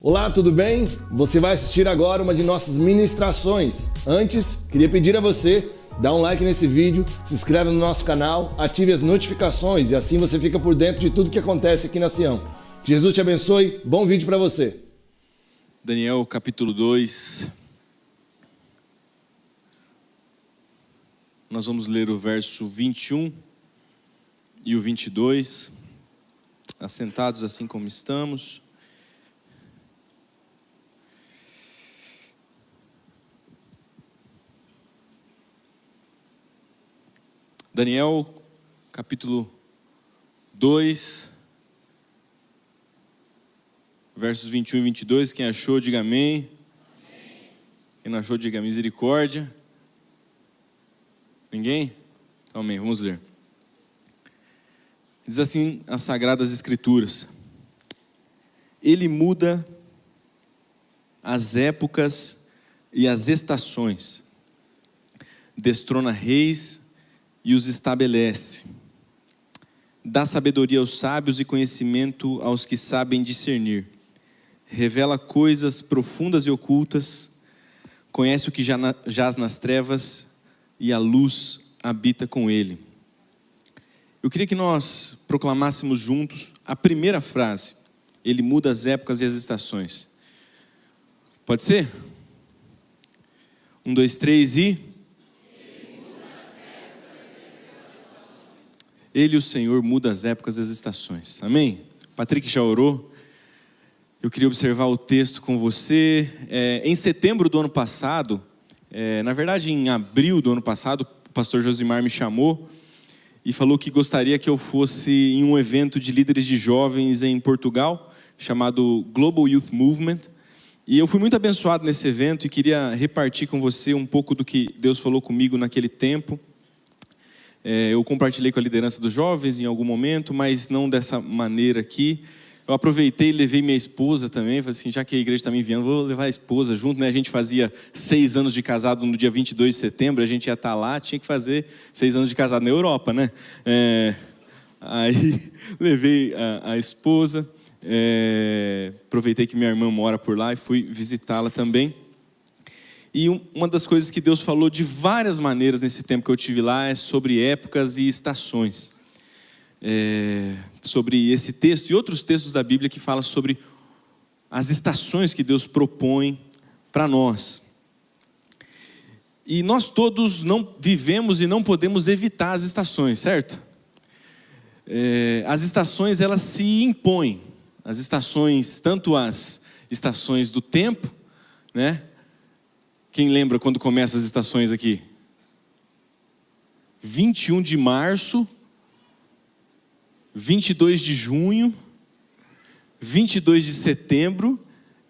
Olá, tudo bem? Você vai assistir agora uma de nossas ministrações. Antes, queria pedir a você, dá um like nesse vídeo, se inscreve no nosso canal, ative as notificações e assim você fica por dentro de tudo que acontece aqui na Sião. Que Jesus te abençoe, bom vídeo para você. Daniel capítulo 2. Nós vamos ler o verso 21 e o 22, assentados assim como estamos. Daniel, capítulo 2, versos 21 e 22, quem achou, diga amém. Quem não achou, diga misericórdia. Ninguém? Amém, vamos ler. Diz assim as Sagradas Escrituras: Ele muda as épocas e as estações, destrona reis e os estabelece, dá sabedoria aos sábios e conhecimento aos que sabem discernir, revela coisas profundas e ocultas, conhece o que jaz nas trevas e a luz habita com ele. Eu queria que nós proclamássemos juntos a primeira frase: Ele muda as épocas e as estações. Pode ser? 1, 2, 3 e... Ele, o Senhor, muda as épocas e as estações. Amém? Patrick já orou. Eu queria observar o texto com você. Em setembro do ano passado, na verdade em abril do ano passado, o pastor Josimar me chamou e falou que gostaria que eu fosse em um evento de líderes de jovens em Portugal, chamado Global Youth Movement. E eu fui muito abençoado nesse evento e queria repartir com você um pouco do que Deus falou comigo naquele tempo. Eu compartilhei com a liderança dos jovens em algum momento, mas não dessa maneira aqui. Eu aproveitei e levei minha esposa também. Falei assim, já que a igreja está me enviando, vou levar a esposa junto, né? A gente fazia 6 anos de casado no dia 22 de setembro, a gente ia estar lá, tinha que fazer 6 anos de casado na Europa, né? Aí levei a esposa, aproveitei que minha irmã mora por lá e fui visitá-la também. E uma das coisas que Deus falou de várias maneiras nesse tempo que eu tive lá é sobre épocas e estações. Sobre esse texto e outros textos da Bíblia que falam sobre as estações que Deus propõe para nós. E nós todos não vivemos e não podemos evitar as estações, certo? As estações, elas se impõem. As estações, tanto as estações do tempo, né? Quem lembra quando começam as estações aqui? 21 de março, 22 de junho, 22 de setembro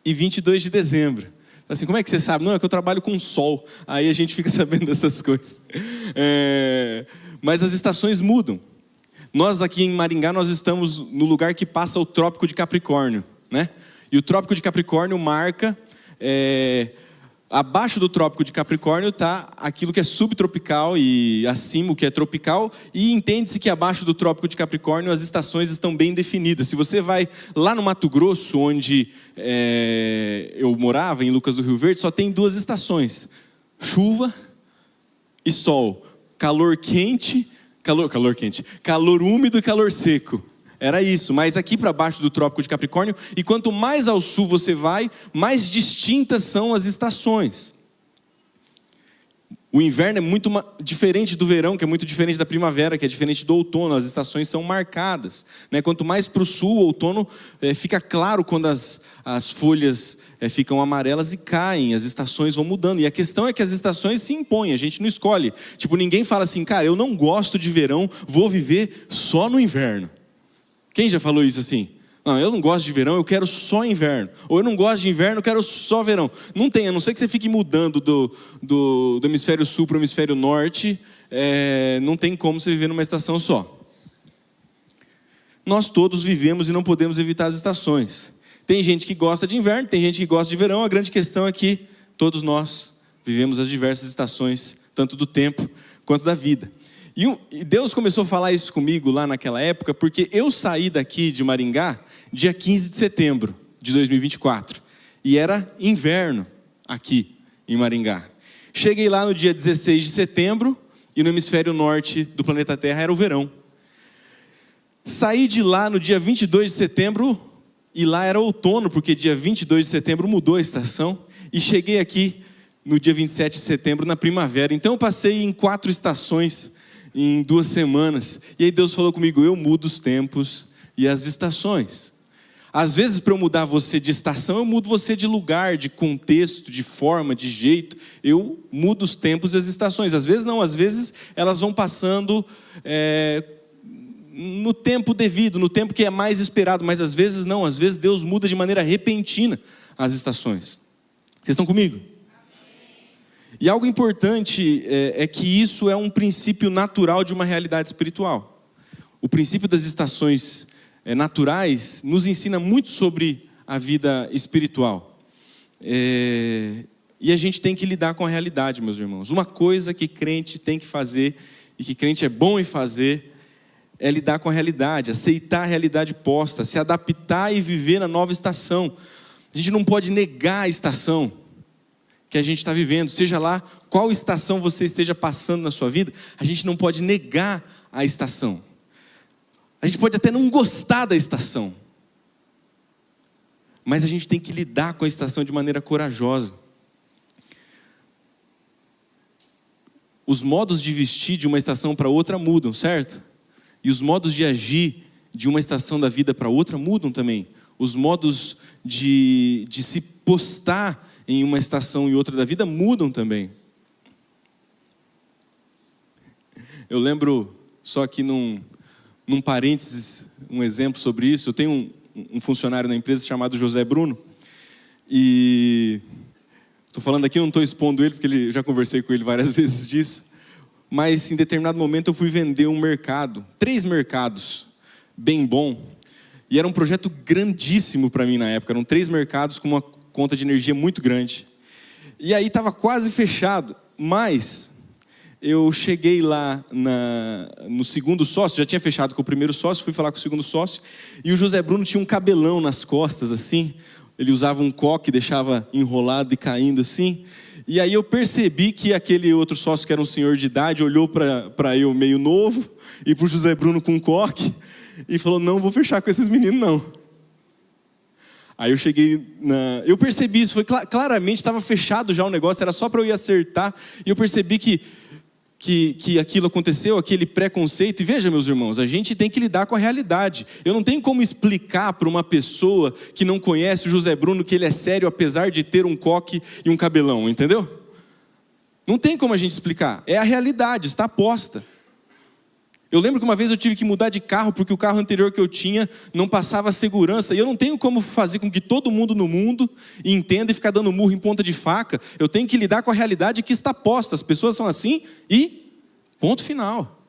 e 22 de dezembro. Assim, como é que você sabe? Não, é que eu trabalho com sol. Aí a gente fica sabendo dessas coisas. Mas as estações mudam. Nós aqui em Maringá, nós estamos no lugar que passa o Trópico de Capricórnio, né? E o Trópico de Capricórnio marca... Abaixo do Trópico de Capricórnio está aquilo que é subtropical e acima o que é tropical. E entende-se que abaixo do Trópico de Capricórnio as estações estão bem definidas. Se você vai lá no Mato Grosso, onde eu morava, em Lucas do Rio Verde, só tem 2 estações: chuva e sol. Calor quente, calor úmido e calor seco. Era isso, mas aqui para baixo do Trópico de Capricórnio, e quanto mais ao sul você vai, mais distintas são as estações. O inverno é muito diferente do verão, que é muito diferente da primavera, que é diferente do outono. As estações são marcadas, né? Quanto mais para o sul, o outono fica claro quando as folhas ficam amarelas e caem, as estações vão mudando. E a questão é que as estações se impõem, a gente não escolhe. Tipo, ninguém fala assim, cara, eu não gosto de verão, vou viver só no inverno. Quem já falou isso assim? Não, eu não gosto de verão, eu quero só inverno. Ou eu não gosto de inverno, eu quero só verão. Não tem, a não ser que você fique mudando do hemisfério sul para o hemisfério norte, não tem como você viver numa estação só. Nós todos vivemos e não podemos evitar as estações. Tem gente que gosta de inverno, tem gente que gosta de verão. A grande questão é que todos nós vivemos as diversas estações, tanto do tempo quanto da vida. E Deus começou a falar isso comigo lá naquela época, porque eu saí daqui de Maringá dia 15 de setembro de 2024. e era inverno aqui em Maringá. Cheguei lá no dia 16 de setembro e no hemisfério norte do planeta Terra era o verão. Saí de lá no dia 22 de setembro e lá era outono, porque dia 22 de setembro mudou a estação. E cheguei aqui no dia 27 de setembro na primavera. Então eu passei em 4 estações em 2 semanas. E aí Deus falou comigo, eu mudo os tempos e as estações. Às vezes para eu mudar você de estação, eu mudo você de lugar, de contexto, de forma, de jeito. Eu mudo os tempos e as estações. Às vezes não, às vezes elas vão passando no tempo devido, no tempo que é mais esperado. Mas às vezes não, às vezes Deus muda de maneira repentina as estações. Vocês estão comigo? E algo importante é que isso é um princípio natural de uma realidade espiritual. O princípio das estações naturais nos ensina muito sobre a vida espiritual. E a gente tem que lidar com a realidade, meus irmãos. Uma coisa que crente tem que fazer, e que crente é bom em fazer, é lidar com a realidade, aceitar a realidade posta, se adaptar e viver na nova estação. A gente não pode negar a estação que a gente está vivendo, seja lá qual estação você esteja passando na sua vida, a gente não pode negar a estação. A gente pode até não gostar da estação, mas a gente tem que lidar com a estação de maneira corajosa. Os modos de vestir de uma estação para outra mudam, certo? E os modos de agir de uma estação da vida para outra mudam também. Os modos de se postar em uma estação e outra da vida mudam também. Eu lembro, só aqui num parênteses, um exemplo sobre isso. Eu tenho um funcionário na empresa chamado José Bruno. E estou falando aqui, não estou expondo ele, porque eu já conversei com ele várias vezes disso. Mas em determinado momento eu fui vender um mercado, 3 mercados, bem bom. E era um projeto grandíssimo para mim na época. Eram 3 mercados com uma conta de energia muito grande. E aí estava quase fechado, mas eu cheguei lá no segundo sócio, já tinha fechado com o primeiro sócio, fui falar com o segundo sócio, e o José Bruno tinha um cabelão nas costas assim, ele usava um coque, deixava enrolado e caindo assim, e aí eu percebi que aquele outro sócio, que era um senhor de idade, olhou para eu meio novo, e para o José Bruno com um coque, e falou, não vou fechar com esses meninos não. Aí eu cheguei eu percebi isso, claramente estava fechado já o negócio, era só para eu ir acertar, e eu percebi que aquilo aconteceu, aquele preconceito. E veja, meus irmãos, a gente tem que lidar com a realidade. Eu não tenho como explicar para uma pessoa que não conhece o José Bruno que ele é sério, apesar de ter um coque e um cabelão, entendeu? Não tem como a gente explicar, é a realidade, está posta. Eu lembro que uma vez eu tive que mudar de carro, porque o carro anterior que eu tinha não passava segurança, e eu não tenho como fazer com que todo mundo no mundo entenda e ficar dando murro em ponta de faca. Eu tenho que lidar com a realidade que está posta, as pessoas são assim e ponto final.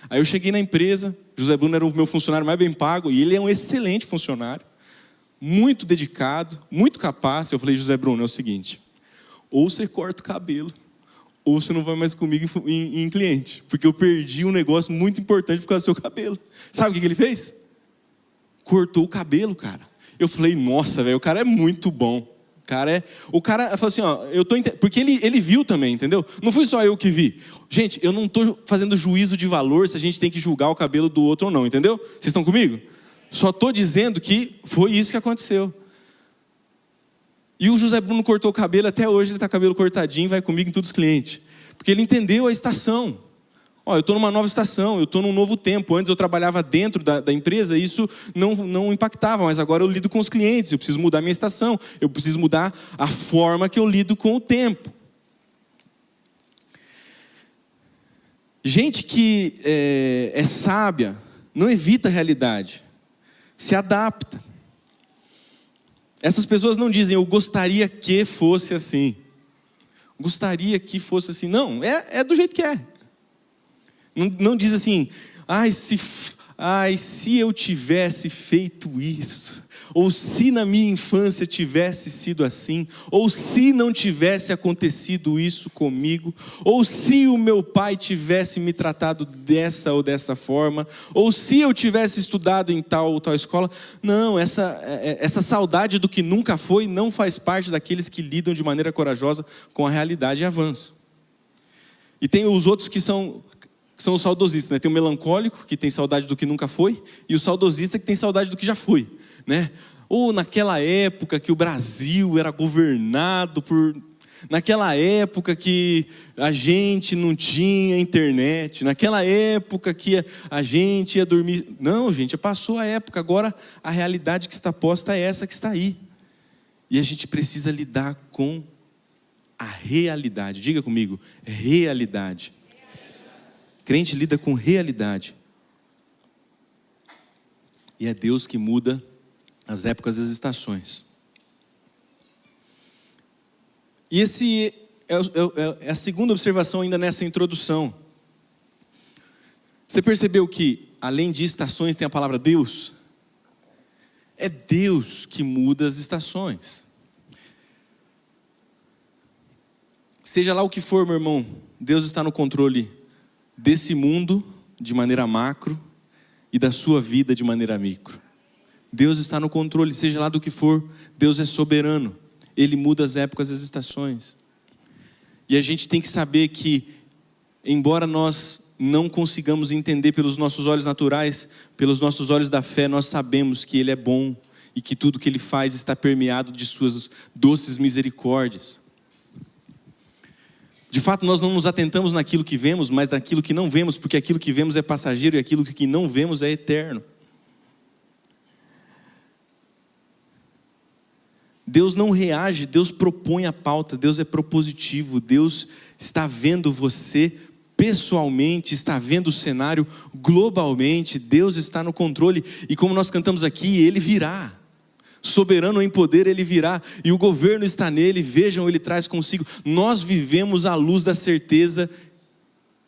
Aí eu cheguei na empresa, José Bruno era o meu funcionário mais bem pago, e ele é um excelente funcionário, muito dedicado, muito capaz. Eu falei, José Bruno, é o seguinte, ou você corta o cabelo, ou você não vai mais comigo em cliente, porque eu perdi um negócio muito importante por causa do seu cabelo. Sabe o que ele fez? Cortou o cabelo, cara. Eu falei, nossa, velho, o cara é muito bom. O cara falou assim, ó, porque ele viu também, entendeu? Não fui só eu que vi. Gente, eu não estou fazendo juízo de valor se a gente tem que julgar o cabelo do outro ou não, entendeu? Vocês estão comigo? Só estou dizendo que foi isso que aconteceu. E o José Bruno cortou o cabelo, até hoje ele está com o cabelo cortadinho, vai comigo em todos os clientes. Porque ele entendeu a estação. Ó, eu estou numa nova estação, eu estou num novo tempo. Antes eu trabalhava dentro da empresa, e isso não impactava, mas agora eu lido com os clientes, eu preciso mudar a minha estação, eu preciso mudar a forma que eu lido com o tempo. Gente que é sábia, não evita a realidade, se adapta. Essas pessoas não dizem, eu gostaria que fosse assim. Gostaria que fosse assim. Não, é do jeito que é. Não diz assim, se eu tivesse feito isso. ou se na minha infância tivesse sido assim, ou se não tivesse acontecido isso comigo, ou se o meu pai tivesse me tratado dessa ou dessa forma, ou se eu tivesse estudado em tal ou tal escola. Não, essa saudade do que nunca foi não faz parte daqueles que lidam de maneira corajosa com a realidade e avançam. E tem os outros que são os saudosistas, né? Tem o melancólico, que tem saudade do que nunca foi, e o saudosista, que tem saudade do que já foi, né? Ou naquela época que o Brasil era governado por... Naquela época que a gente não tinha internet, naquela época que a gente ia dormir... Não, gente, passou a época, agora a realidade que está posta é essa que está aí. E a gente precisa lidar com a realidade. Diga comigo, realidade. Crente lida com realidade. E é Deus que muda as épocas e as estações. E esse é a segunda observação ainda nessa introdução. Você percebeu que, além de estações, tem a palavra Deus? É Deus que muda as estações. Seja lá o que for, meu irmão, Deus está no controle desse mundo de maneira macro e da sua vida de maneira micro. Deus está no controle, seja lá do que for, Deus é soberano. Ele muda as épocas e as estações. E a gente tem que saber que, embora nós não consigamos entender pelos nossos olhos naturais, pelos nossos olhos da fé, nós sabemos que Ele é bom e que tudo que Ele faz está permeado de suas doces misericórdias. De fato, nós não nos atentamos naquilo que vemos, mas naquilo que não vemos, porque aquilo que vemos é passageiro e aquilo que não vemos é eterno. Deus não reage, Deus propõe a pauta, Deus é propositivo, Deus está vendo você pessoalmente, está vendo o cenário globalmente, Deus está no controle, e como nós cantamos aqui, Ele virá. Soberano em poder, Ele virá, e o governo está nele, vejam, Ele traz consigo. Nós vivemos à luz da certeza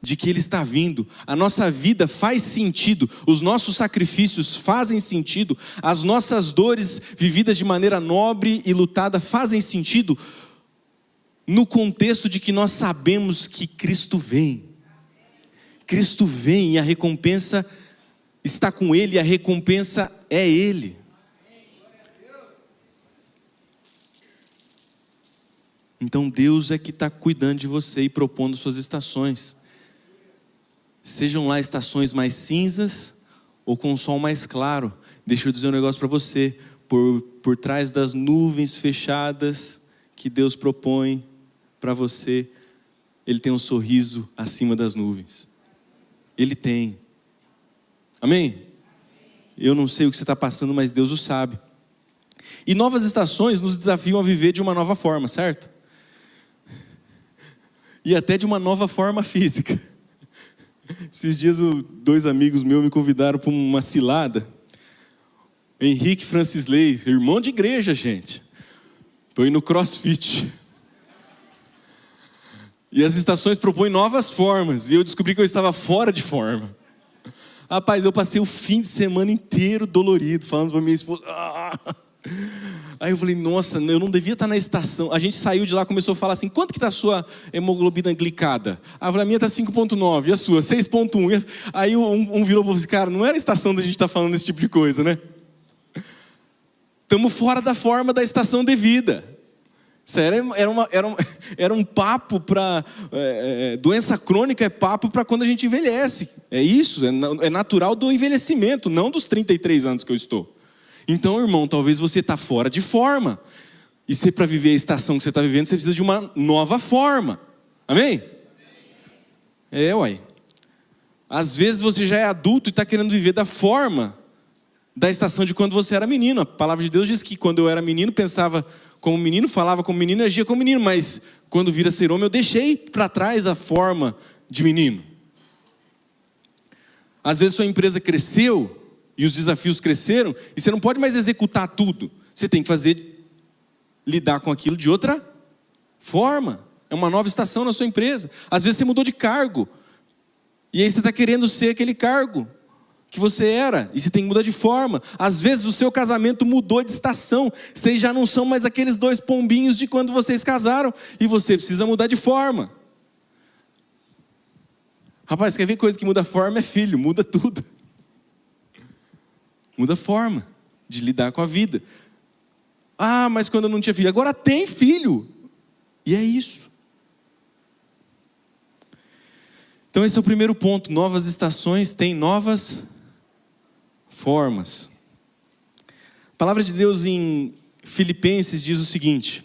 de que Ele está vindo. A nossa vida faz sentido, os nossos sacrifícios fazem sentido, as nossas dores vividas de maneira nobre e lutada fazem sentido, no contexto de que nós sabemos que Cristo vem. Cristo vem e a recompensa está com Ele, e a recompensa é Ele. Então Deus é que está cuidando de você e propondo suas estações. Sejam lá estações mais cinzas ou com o sol mais claro. Deixa eu dizer um negócio para você. Por trás das nuvens fechadas que Deus propõe para você, Ele tem um sorriso acima das nuvens. Ele tem. Amém? Eu não sei o que você está passando, mas Deus o sabe. E novas estações nos desafiam a viver de uma nova forma, certo? E até de uma nova forma física. Esses dias dois amigos meus me convidaram para uma cilada. Henrique Francisley, irmão de igreja, gente. Estou indo no CrossFit. E as estações propõem novas formas. E eu descobri que eu estava fora de forma. Rapaz, eu passei o fim de semana inteiro dolorido, falando para minha esposa... Aí eu falei, nossa, eu não devia estar na estação. A gente saiu de lá, começou a falar assim, quanto que está a sua hemoglobina glicada? Aí eu falei, a minha está 5,9, e a sua? 6,1. Aí um virou e falou assim, cara, não era a estação da gente estar falando esse tipo de coisa, né? Estamos fora da forma da estação devida. Isso era um papo para... doença crônica é papo para quando a gente envelhece. É isso, é natural do envelhecimento, não dos 33 anos que eu estou. Então, irmão, talvez você está fora de forma. E se para viver a estação que você está vivendo, você precisa de uma nova forma. Amém? Uai. Às vezes você já é adulto e está querendo viver da forma da estação de quando você era menino. A palavra de Deus diz que quando eu era menino, pensava como menino, falava como menino, agia como menino. Mas quando vira ser homem, eu deixei para trás a forma de menino. Às vezes sua empresa cresceu e os desafios cresceram, e você não pode mais executar tudo. Você tem que lidar com aquilo de outra forma. É uma nova estação na sua empresa. Às vezes você mudou de cargo, e aí você está querendo ser aquele cargo que você era, e você tem que mudar de forma. Às vezes o seu casamento mudou de estação, vocês já não são mais aqueles 2 pombinhos de quando vocês casaram, e você precisa mudar de forma. Rapaz, quer ver coisa que muda forma? É filho, muda tudo. Muda a forma de lidar com a vida. Ah, mas quando eu não tinha filho, agora tem filho. E é isso. Então esse é o primeiro ponto. Novas estações têm novas formas. A palavra de Deus em Filipenses diz o seguinte: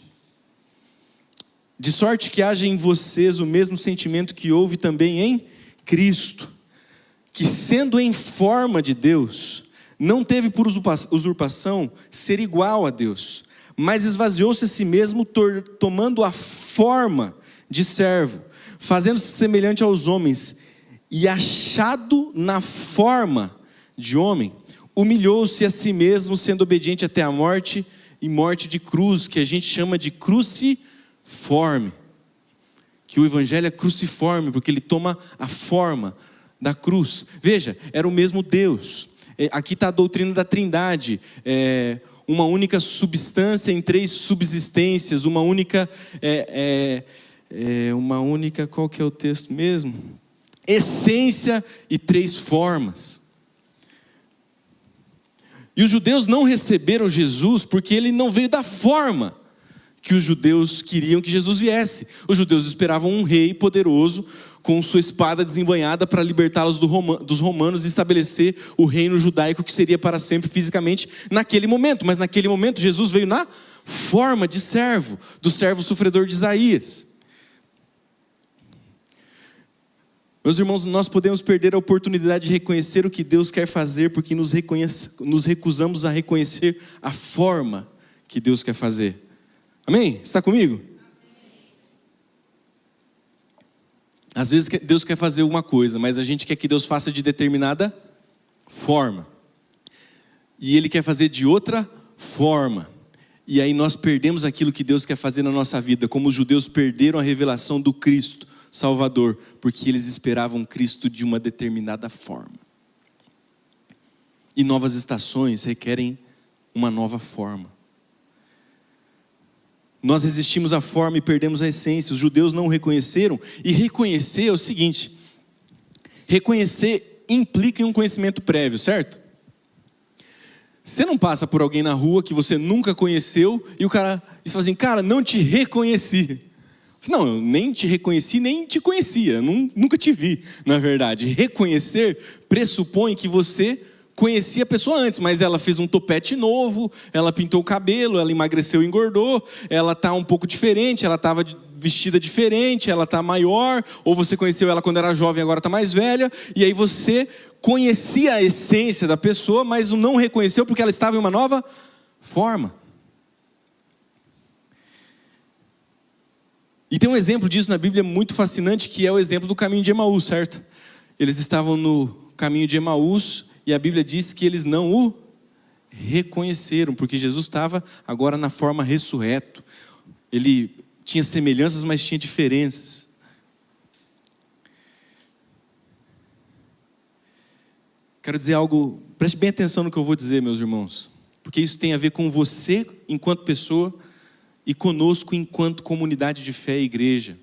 de sorte que haja em vocês o mesmo sentimento que houve também em Cristo, que sendo em forma de Deus, não teve por usurpação ser igual a Deus, mas esvaziou-se a si mesmo, tomando a forma de servo, fazendo-se semelhante aos homens, e achado na forma de homem, humilhou-se a si mesmo, sendo obediente até a morte, e morte de cruz, que a gente chama de cruciforme. Que o evangelho é cruciforme, porque ele toma a forma da cruz. Veja, era o mesmo Deus. Aqui está a doutrina da Trindade, uma única substância em 3 subsistências, uma única, qual que é o texto mesmo? Essência e 3 formas. E os judeus não receberam Jesus porque ele não veio da forma que os judeus queriam que Jesus viesse. Os judeus esperavam um rei poderoso, com sua espada desembainhada para libertá-los dos romanos e estabelecer o reino judaico que seria para sempre fisicamente naquele momento. Mas naquele momento Jesus veio na forma de servo, do servo sofredor de Isaías. Meus irmãos, nós podemos perder a oportunidade de reconhecer o que Deus quer fazer porque nos recusamos a reconhecer a forma que Deus quer fazer. Amém? Está comigo? Às vezes Deus quer fazer uma coisa, mas a gente quer que Deus faça de determinada forma. E Ele quer fazer de outra forma. E aí nós perdemos aquilo que Deus quer fazer na nossa vida, como os judeus perderam a revelação do Cristo Salvador, porque eles esperavam Cristo de uma determinada forma. E novas estações requerem uma nova forma. Nós resistimos à forma e perdemos a essência. Os judeus não reconheceram. E reconhecer é o seguinte: reconhecer implica em um conhecimento prévio, certo? Você não passa por alguém na rua que você nunca conheceu e o cara diz assim: cara, não te reconheci. Não, eu nem te reconheci, nem te conhecia, nunca te vi, na verdade. Reconhecer pressupõe que você conhecia a pessoa antes, mas ela fez um topete novo, ela pintou o cabelo, ela emagreceu e engordou, ela está um pouco diferente, ela estava vestida diferente, ela está maior, ou você conheceu ela quando era jovem, agora está mais velha, e aí você conhecia a essência da pessoa, mas não reconheceu porque ela estava em uma nova forma. E tem um exemplo disso na Bíblia muito fascinante, que é o exemplo do caminho de Emaús, certo? Eles estavam no caminho de Emaús, e a Bíblia diz que eles não o reconheceram, porque Jesus estava agora na forma ressurreto. Ele tinha semelhanças, mas tinha diferenças. Quero dizer algo, preste bem atenção no que eu vou dizer, meus irmãos, porque isso tem a ver com você enquanto pessoa e conosco enquanto comunidade de fé e igreja.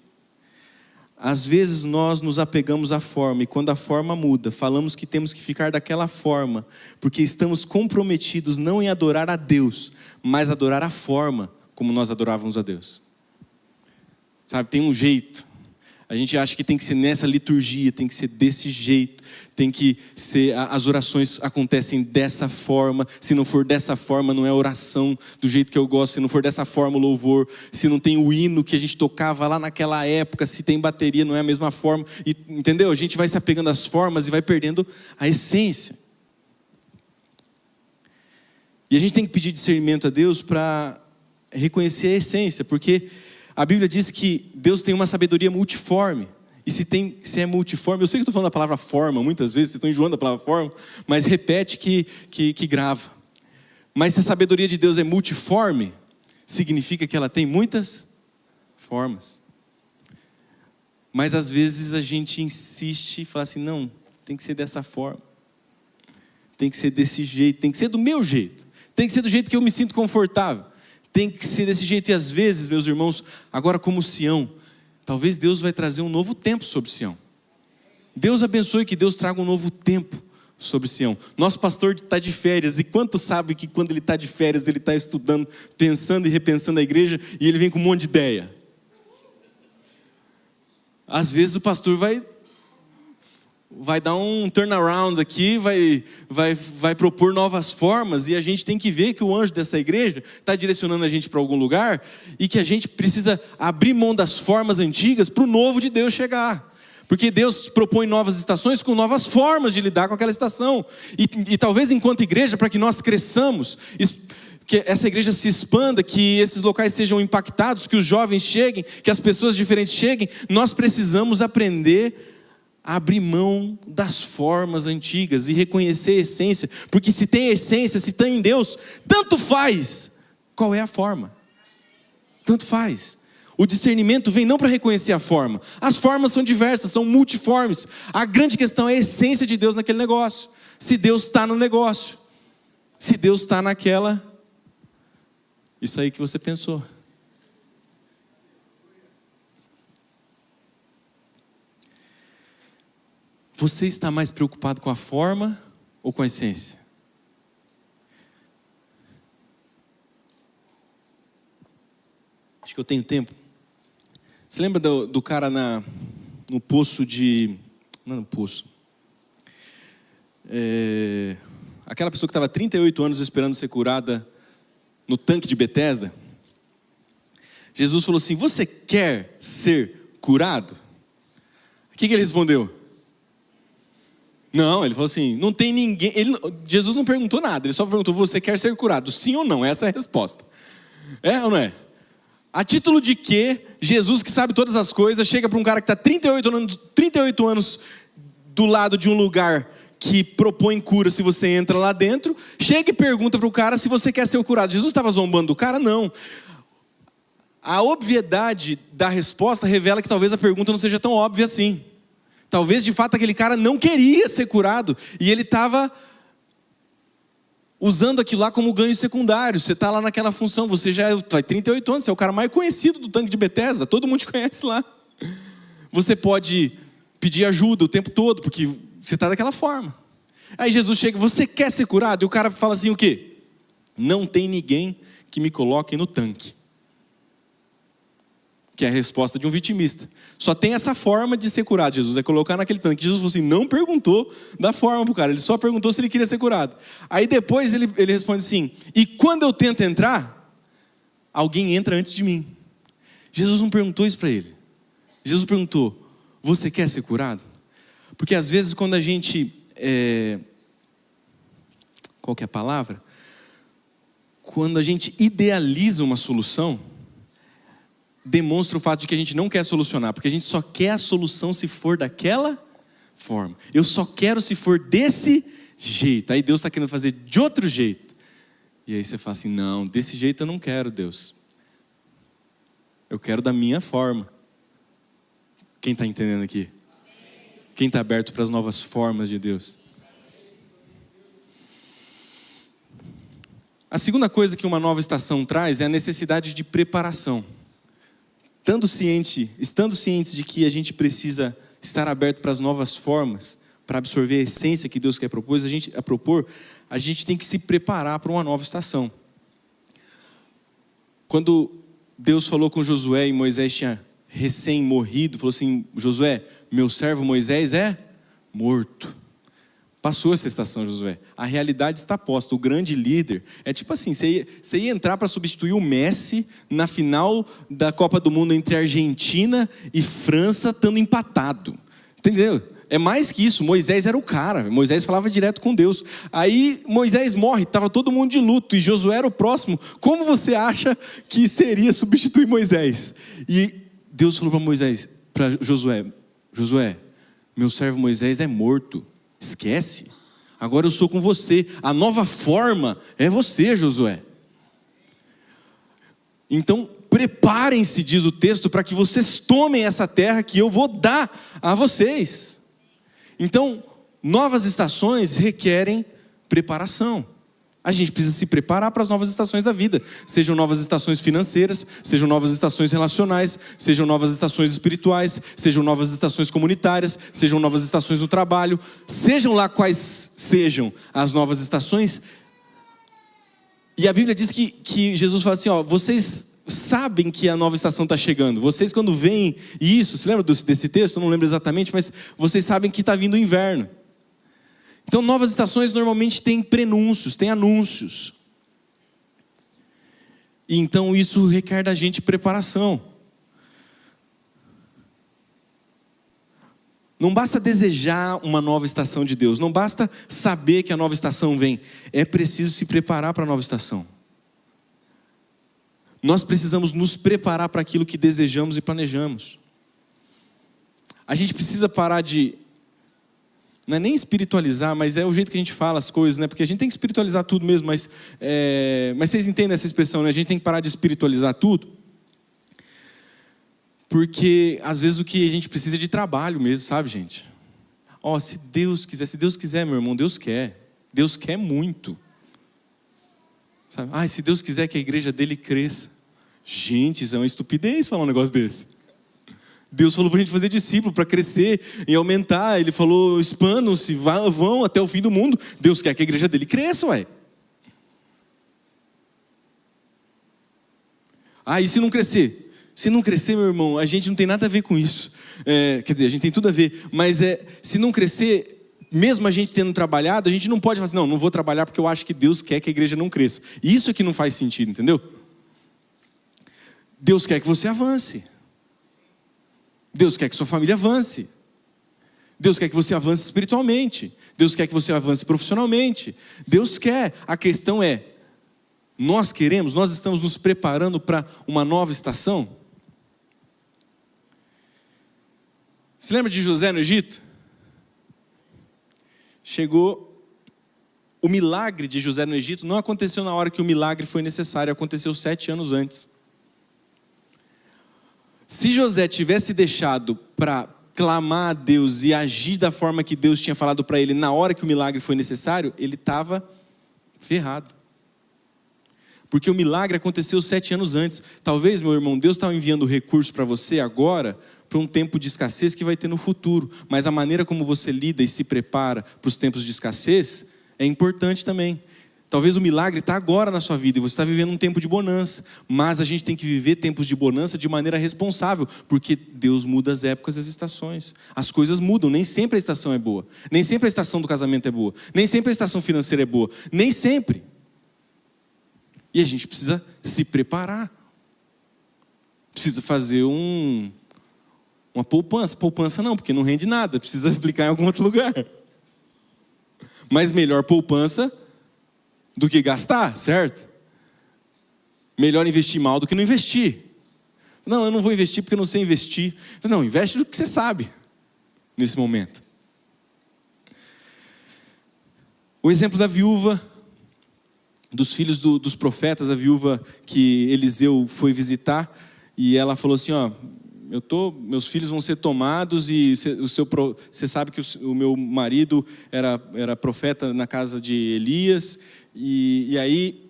Às vezes nós nos apegamos à forma, e quando a forma muda, falamos que temos que ficar daquela forma, porque estamos comprometidos não em adorar a Deus, mas adorar a forma como nós adorávamos a Deus. Sabe, tem um jeito. A gente acha que tem que ser nessa liturgia, tem que ser desse jeito, tem que ser, as orações acontecem dessa forma. Se não for dessa forma, não é oração do jeito que eu gosto. Se não for dessa forma, o louvor. Se não tem o hino que a gente tocava lá naquela época, se tem bateria, não é a mesma forma. E, entendeu? A gente vai se apegando às formas e vai perdendo a essência. E a gente tem que pedir discernimento a Deus para reconhecer a essência, porque a Bíblia diz que Deus tem uma sabedoria multiforme. E se é multiforme, eu sei que estou falando a palavra forma, muitas vezes vocês estão enjoando a palavra forma, mas repete que grava. Mas se a sabedoria de Deus é multiforme, significa que ela tem muitas formas. Mas às vezes a gente insiste e fala assim, não, tem que ser dessa forma. tem que ser desse jeito, tem que ser do meu jeito, tem que ser do jeito que eu me sinto confortável, tem que ser desse jeito. E às vezes, meus irmãos, agora como Sião, talvez Deus vai trazer um novo tempo sobre Sião. Deus abençoe, que Deus traga um novo tempo sobre Sião. Nosso pastor está de férias, e quanto sabe que quando ele está de férias, ele está estudando, pensando e repensando a igreja, e ele vem com um monte de ideia. Às vezes o pastor vai dar um turnaround aqui, vai propor novas formas, e a gente tem que ver que o anjo dessa igreja está direcionando a gente para algum lugar, e que a gente precisa abrir mão das formas antigas para o novo de Deus chegar. Porque Deus propõe novas estações com novas formas de lidar com aquela estação. E talvez enquanto igreja, para que nós cresçamos, que essa igreja se expanda, que esses locais sejam impactados, que os jovens cheguem, que as pessoas diferentes cheguem, nós precisamos aprender a abrir mão das formas antigas e reconhecer a essência. Porque se tem essência, se tem em Deus, tanto faz qual é a forma. Tanto faz. O discernimento vem não para reconhecer a forma. As formas são diversas, são multiformes. A grande questão é a essência de Deus naquele negócio. Se Deus está no negócio. Se Deus está naquela... Isso aí que você pensou. Você está mais preocupado com a forma ou com a essência? Acho que eu tenho tempo. Você lembra do cara no poço de... Não é no poço. Aquela pessoa que estava 38 anos esperando ser curada no tanque de Betesda. Jesus falou assim: você quer ser curado? O que ele respondeu? Não, ele falou assim, não tem ninguém... Jesus não perguntou nada, ele só perguntou: você quer ser curado? Sim ou não? Essa é a resposta. É ou não é? A título de que Jesus, que sabe todas as coisas, chega para um cara que está 38 anos do lado de um lugar que propõe cura se você entra lá dentro, chega e pergunta para o cara se você quer ser curado. Jesus estava zombando do cara? Não. A obviedade da resposta revela que talvez a pergunta não seja tão óbvia assim. Talvez de fato aquele cara não queria ser curado, e ele estava usando aquilo lá como ganho secundário. Você está lá naquela função, você já vai 38 anos, você é o cara mais conhecido do tanque de Betesda, todo mundo te conhece lá. Você pode pedir ajuda o tempo todo, porque você está daquela forma. Aí Jesus chega: você quer ser curado? E o cara fala assim: o quê? Não tem ninguém que me coloque no tanque. Que é a resposta de um vitimista. Só tem essa forma de ser curado, Jesus, é colocar naquele tanque. Jesus falou assim, não perguntou da forma para o cara, ele só perguntou se ele queria ser curado. Aí depois ele responde assim: e quando eu tento entrar, alguém entra antes de mim. Jesus não perguntou isso para ele. Jesus perguntou: você quer ser curado? Porque às vezes quando a gente... qual que é a palavra? Quando a gente idealiza uma solução, demonstra o fato de que a gente não quer solucionar, porque a gente só quer a solução se for daquela forma. Eu só quero se for desse jeito. Aí Deus está querendo fazer de outro jeito. E aí você fala assim: não, desse jeito eu não quero, Deus. Eu quero da minha forma. Quem está entendendo aqui? Quem está aberto para as novas formas de Deus? A segunda coisa que uma nova estação traz é a necessidade de preparação. Estando cientes de que a gente precisa estar aberto para as novas formas, para absorver a essência que Deus quer propor, a gente tem que se preparar para uma nova estação. Quando Deus falou com Josué e Moisés tinha recém-morrido, falou assim: Josué, meu servo Moisés é morto. Passou essa estação, Josué. A realidade está posta. O grande líder é tipo assim: você ia entrar para substituir o Messi na final da Copa do Mundo entre Argentina e França, estando empatado. Entendeu? É mais que isso. Moisés era o cara. Moisés falava direto com Deus. Aí Moisés morre, estava todo mundo de luto, e Josué era o próximo. Como você acha que seria substituir Moisés? E Deus falou para Moisés, para Josué: Josué, meu servo Moisés é morto. Esquece, agora eu sou com você. A nova forma é você, Josué. Então preparem-se, diz o texto, para que vocês tomem essa terra que eu vou dar a vocês. Então, novas estações requerem preparação. A gente precisa se preparar para as novas estações da vida. Sejam novas estações financeiras, sejam novas estações relacionais, sejam novas estações espirituais, sejam novas estações comunitárias, sejam novas estações no trabalho. Sejam lá quais sejam as novas estações. E a Bíblia diz que Jesus fala assim, vocês sabem que a nova estação está chegando. Vocês quando veem isso, se lembra desse texto? Eu não lembro exatamente, mas vocês sabem que está vindo o inverno. Então, novas estações normalmente têm prenúncios, têm anúncios. E então isso requer da gente preparação. Não basta desejar uma nova estação de Deus, não basta saber que a nova estação vem. É preciso se preparar para a nova estação. Nós precisamos nos preparar para aquilo que desejamos e planejamos. A gente precisa parar de... Não é nem espiritualizar, mas é o jeito que a gente fala as coisas, né? Porque a gente tem que espiritualizar tudo mesmo, mas vocês entendem essa expressão, né? A gente tem que parar de espiritualizar tudo. Porque às vezes o que a gente precisa é de trabalho mesmo, sabe, gente? Se Deus quiser, meu irmão, Deus quer. Deus quer muito. Sabe? Se Deus quiser que a igreja dele cresça. Gente, isso é uma estupidez falar um negócio desse. Deus falou para a gente fazer discípulo, para crescer e aumentar. Ele falou, expandam-se, vão até o fim do mundo. Deus quer que a igreja dele cresça, ué. E se não crescer? Se não crescer, meu irmão, a gente não tem nada a ver com isso. Quer dizer, a gente tem tudo a ver. Mas se não crescer, mesmo a gente tendo trabalhado, a gente não pode falar assim, não vou trabalhar porque eu acho que Deus quer que a igreja não cresça. Isso é que não faz sentido, entendeu? Deus quer que você avance. Deus quer que sua família avance. Deus quer que você avance espiritualmente. Deus quer que você avance profissionalmente. Deus quer. A questão é, nós estamos nos preparando para uma nova estação? Se lembra de José no Egito? Chegou, o milagre de José no Egito não aconteceu na hora que o milagre foi necessário, aconteceu 7 anos antes. Se José tivesse deixado para clamar a Deus e agir da forma que Deus tinha falado para ele na hora que o milagre foi necessário, ele estava ferrado. Porque o milagre aconteceu 7 anos antes. Talvez, meu irmão, Deus estava enviando recursos para você agora, para um tempo de escassez que vai ter no futuro. Mas a maneira como você lida e se prepara para os tempos de escassez é importante também. Talvez o milagre está agora na sua vida e você está vivendo um tempo de bonança. Mas a gente tem que viver tempos de bonança de maneira responsável, porque Deus muda as épocas e as estações. As coisas mudam, nem sempre a estação é boa. Nem sempre a estação do casamento é boa. Nem sempre a estação financeira é boa. Nem sempre. E a gente precisa se preparar. Precisa fazer uma poupança. Poupança não, porque não rende nada. Precisa aplicar em algum outro lugar. Mas melhor poupança do que gastar, certo? Melhor investir mal do que não investir. Não, eu não vou investir porque eu não sei investir. Não, investe do que você sabe nesse momento. O exemplo da viúva, dos filhos dos profetas, a viúva que Eliseu foi visitar, e ela falou assim, meus filhos vão ser tomados e você sabe que o meu marido era profeta na casa de Elias, e aí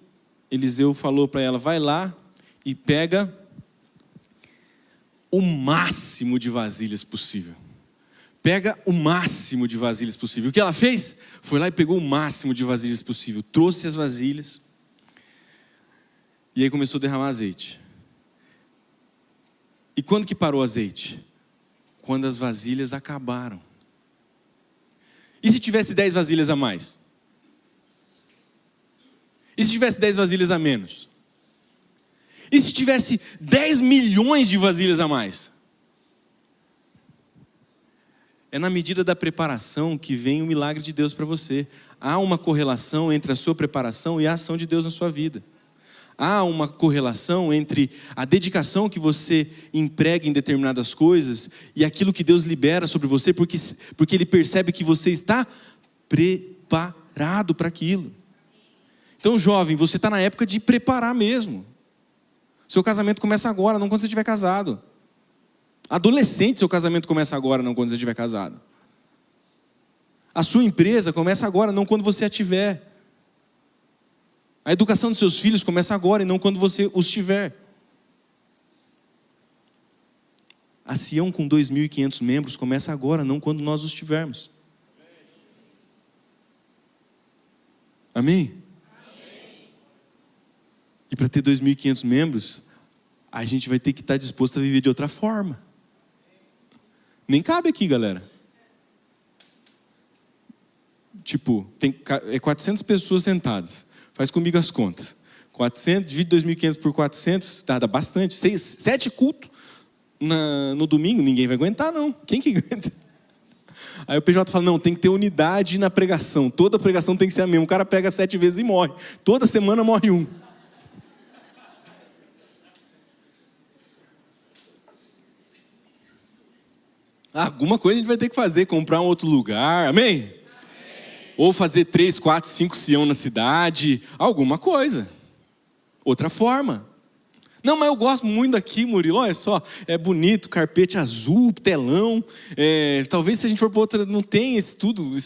Eliseu falou para ela, vai lá e pega o máximo de vasilhas possível. Pega o máximo de vasilhas possível. O que ela fez? Foi lá e pegou o máximo de vasilhas possível. Trouxe as vasilhas. E aí começou a derramar azeite. E quando que parou o azeite? Quando as vasilhas acabaram. E se tivesse 10 vasilhas a mais? E se tivesse 10 vasilhas a menos? E se tivesse 10 milhões de vasilhas a mais? É na medida da preparação que vem o milagre de Deus para você. Há uma correlação entre a sua preparação e a ação de Deus na sua vida. Há uma correlação entre a dedicação que você emprega em determinadas coisas e aquilo que Deus libera sobre você, porque Ele percebe que você está preparado para aquilo. Então, jovem, você está na época de preparar mesmo. Seu casamento começa agora, não quando você estiver casado. Adolescente, seu casamento começa agora, não quando você estiver casado. A sua empresa começa agora, não quando você a tiver. A educação dos seus filhos começa agora e não quando você os tiver. A Sião com 2.500 membros começa agora, não quando nós os tivermos. Amém? E para ter 2.500 membros, a gente vai ter que estar disposto a viver de outra forma. Nem cabe aqui, galera. Tipo, tem 400 pessoas sentadas. Faz comigo as contas. 400, divide 2.500 por 400, dá bastante. 7 cultos no domingo, ninguém vai aguentar, não. Quem que aguenta? Aí o PJ fala, não, tem que ter unidade na pregação. Toda pregação tem que ser a mesma. O cara prega 7 vezes e morre. Toda semana morre um. Alguma coisa a gente vai ter que fazer, comprar um outro lugar, amém? Ou fazer 3, 4, 5 Sião na cidade, alguma coisa. Outra forma. Não, mas eu gosto muito daqui, Murilo, olha só, é bonito, carpete azul, telão, talvez se a gente for para outra, não tem esse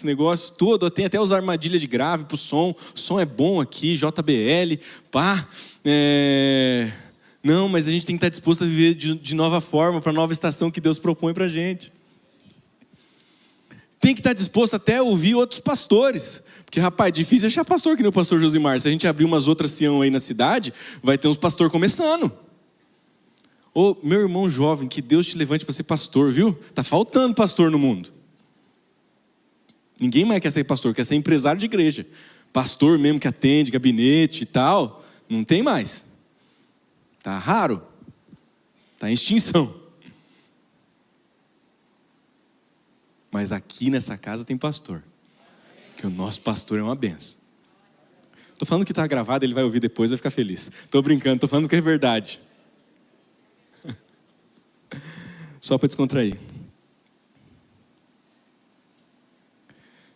negócio todo, tem até os armadilhas de grave para o som é bom aqui, JBL, pá, não, mas a gente tem que estar disposto a viver de nova forma, para a nova estação que Deus propõe para a gente. Tem que estar disposto até a ouvir outros pastores. Porque, rapaz, é difícil achar pastor que nem o pastor Josimar. Se a gente abrir umas outras Sião aí na cidade, vai ter uns pastores começando. Ô, meu irmão jovem, que Deus te levante para ser pastor, viu? Tá faltando pastor no mundo. Ninguém mais quer ser pastor, quer ser empresário de igreja. Pastor mesmo que atende, gabinete e tal, não tem mais. Tá raro. Tá em extinção. Mas aqui nessa casa tem pastor. Que o nosso pastor é uma benção. Estou falando que está gravado, ele vai ouvir depois, vai ficar feliz. Estou brincando, estou falando que é verdade. Só para descontrair.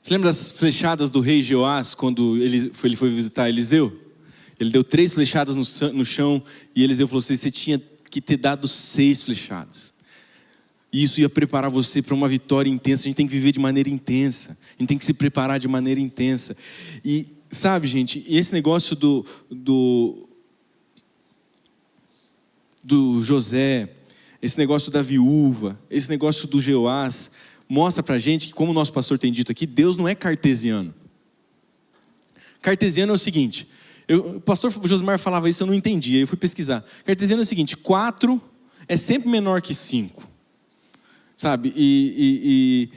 Você lembra das flechadas do rei Jeoás, quando ele foi visitar Eliseu? Ele deu 3 flechadas no chão, e Eliseu falou assim, você tinha que ter dado 6 flechadas. E isso ia preparar você para uma vitória intensa. A gente tem que viver de maneira intensa. A gente tem que se preparar de maneira intensa. E sabe, gente, esse negócio do José, esse negócio da viúva, esse negócio do Jeoás, mostra para a gente que, como o nosso pastor tem dito aqui, Deus não é cartesiano. Cartesiano é o seguinte, o pastor Josimar falava isso, eu não entendi, aí eu fui pesquisar. Cartesiano é o seguinte, 4 é sempre menor que 5. Sabe, e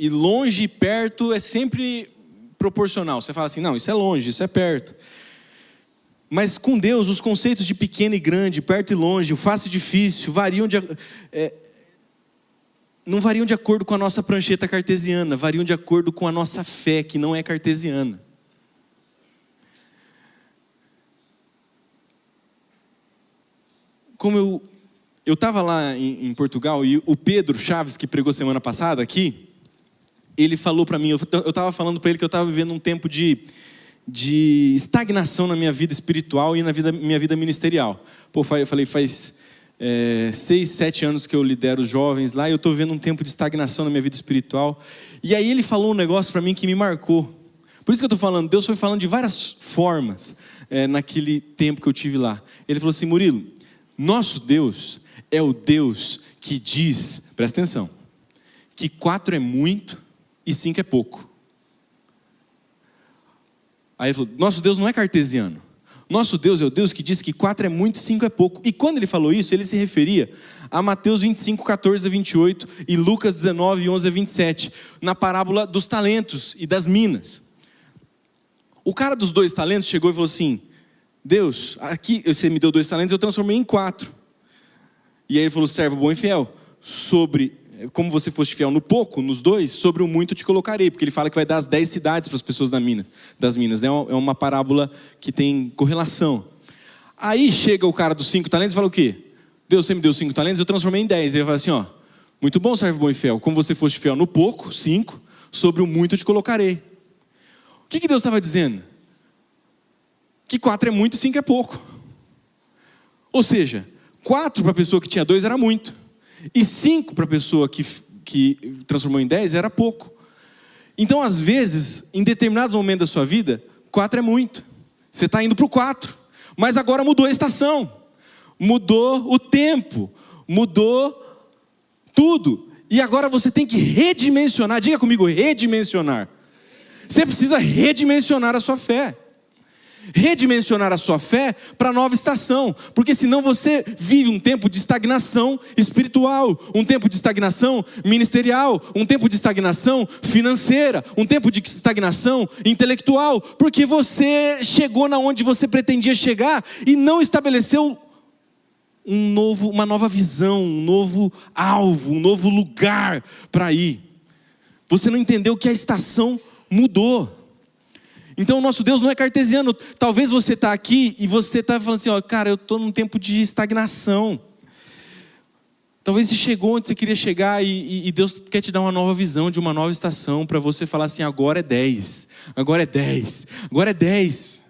longe e perto é sempre proporcional. Você fala assim, não, isso é longe, isso é perto. Mas com Deus, os conceitos de pequeno e grande, perto e longe, o fácil e difícil, não variam de acordo com a nossa prancheta cartesiana, variam de acordo com a nossa fé, que não é cartesiana. Como eu estava lá em Portugal e o Pedro Chaves, que pregou semana passada aqui, ele falou para mim, eu estava falando para ele que eu estava vivendo um tempo de estagnação na minha vida espiritual e na minha vida ministerial. Pô, eu falei, faz 6, 7 anos que eu lidero os jovens lá e eu estou vivendo um tempo de estagnação na minha vida espiritual. E aí ele falou um negócio para mim que me marcou. Por isso que eu estou falando, Deus foi falando de várias formas naquele tempo que eu tive lá. Ele falou assim, Murilo, nosso Deus é o Deus que diz, presta atenção, que 4 é muito e 5 é pouco. Aí ele falou, nosso Deus não é cartesiano. Nosso Deus é o Deus que diz que 4 é muito e 5 é pouco. E quando ele falou isso, ele se referia a Mateus 25, 14 a 28 e Lucas 19, 11 a 27, na parábola dos talentos e das minas. O cara dos 2 talentos chegou e falou assim, Deus, aqui você me deu 2 talentos, eu transformei em 4. E aí ele falou, servo bom e fiel, como você foste fiel no pouco, nos 2, sobre o muito te colocarei. Porque ele fala que vai dar as 10 cidades para as pessoas das minas. É uma parábola que tem correlação. Aí chega o cara dos 5 talentos e fala o quê? Deus, você me deu 5 talentos, eu transformei em 10. Ele fala assim, ó, muito bom, servo bom e fiel, como você foste fiel no pouco, 5, sobre o muito te colocarei. O que Deus estava dizendo? Que 4 é muito e 5 é pouco. Ou seja, 4 para a pessoa que tinha 2 era muito. E 5 para a pessoa que transformou em 10 era pouco. Então, às vezes, em determinados momentos da sua vida, 4 é muito, Você está indo para o 4. Mas agora mudou a estação. Mudou o tempo. Mudou tudo. E agora você tem que redimensionar. Diga comigo, redimensionar. Você precisa redimensionar a sua fé. Redimensionar a sua fé para a nova estação, porque senão você vive um tempo de estagnação espiritual, um tempo de estagnação ministerial, um tempo de estagnação financeira, um tempo de estagnação intelectual, porque você chegou na onde você pretendia chegar e não estabeleceu uma nova visão, um novo alvo, um novo lugar para ir. Você não entendeu que a estação mudou. Então o nosso Deus não é cartesiano. Talvez você está aqui e você está falando assim, cara, eu estou num tempo de estagnação. Talvez você chegou onde você queria chegar e Deus quer te dar uma nova visão de uma nova estação para você falar assim, agora é 10, agora é 10, agora é 10.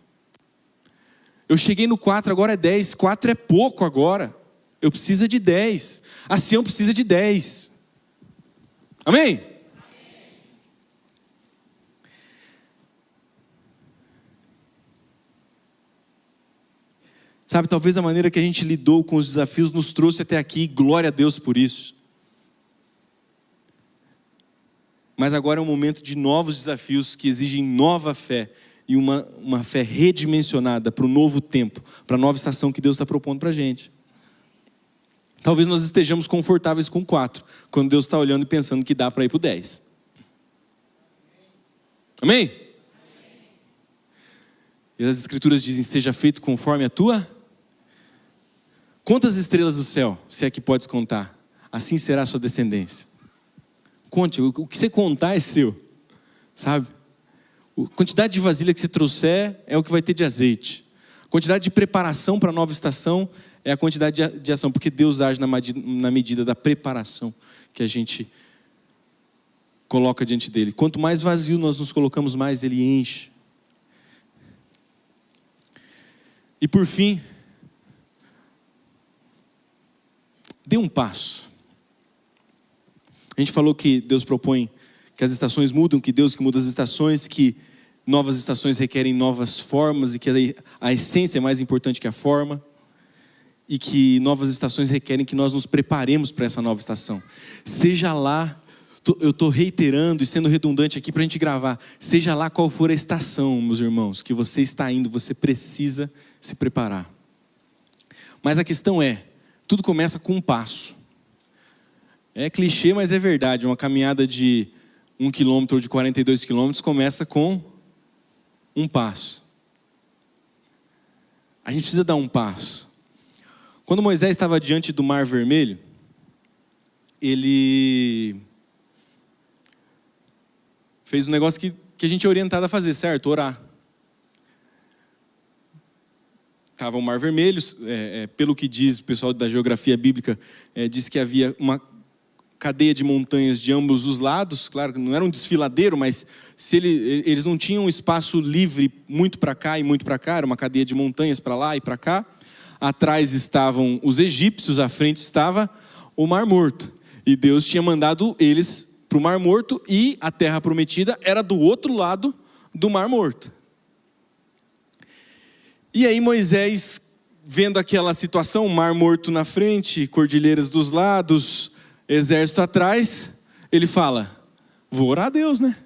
Eu cheguei no 4, agora é 10, 4 é pouco agora. Eu preciso de 10, a Sião precisa de 10. Amém? Sabe, talvez a maneira que a gente lidou com os desafios nos trouxe até aqui, glória a Deus por isso. Mas agora é um momento de novos desafios que exigem nova fé e uma fé redimensionada para o novo tempo, para a nova estação que Deus está propondo para a gente. Talvez nós estejamos confortáveis com 4, quando Deus está olhando e pensando que dá para ir para o 10. Amém? E as escrituras dizem, seja feito conforme a tua... Quantas estrelas do céu, se é que podes contar, assim será a sua descendência. Conte, o que você contar é seu, sabe? A quantidade de vasilha que você trouxer é o que vai ter de azeite. A quantidade de preparação para a nova estação é a quantidade de ação, porque Deus age na medida da preparação que a gente coloca diante dele. Quanto mais vazio nós nos colocamos, mais ele enche. E por fim, dê um passo. A gente falou que Deus propõe que as estações mudam, que Deus que muda as estações, que novas estações requerem novas formas e que a essência é mais importante que a forma. E que novas estações requerem que nós nos preparemos para essa nova estação. Seja lá, eu estou reiterando e sendo redundante aqui para a gente gravar, seja lá qual for a estação, meus irmãos, que você está indo, você precisa se preparar. Mas a questão é, tudo começa com um passo. É clichê, mas é verdade. Uma caminhada de 1 quilômetro ou de 42 quilômetros começa com um passo. A gente precisa dar um passo. Quando Moisés estava diante do Mar Vermelho, ele fez um negócio que a gente é orientado a fazer, certo? Orar. Estava o Mar Vermelho, pelo que diz o pessoal da geografia bíblica, diz que havia uma cadeia de montanhas de ambos os lados. Claro que não era um desfiladeiro, mas eles não tinham um espaço livre muito para cá e muito para cá, era uma cadeia de montanhas para lá e para cá. Atrás estavam os egípcios, à frente estava o Mar Morto. E Deus tinha mandado eles para o Mar Morto e a terra prometida era do outro lado do Mar Morto. E aí Moisés, vendo aquela situação, Mar Morto na frente, cordilheiras dos lados, exército atrás, ele fala, vou orar a Deus, né?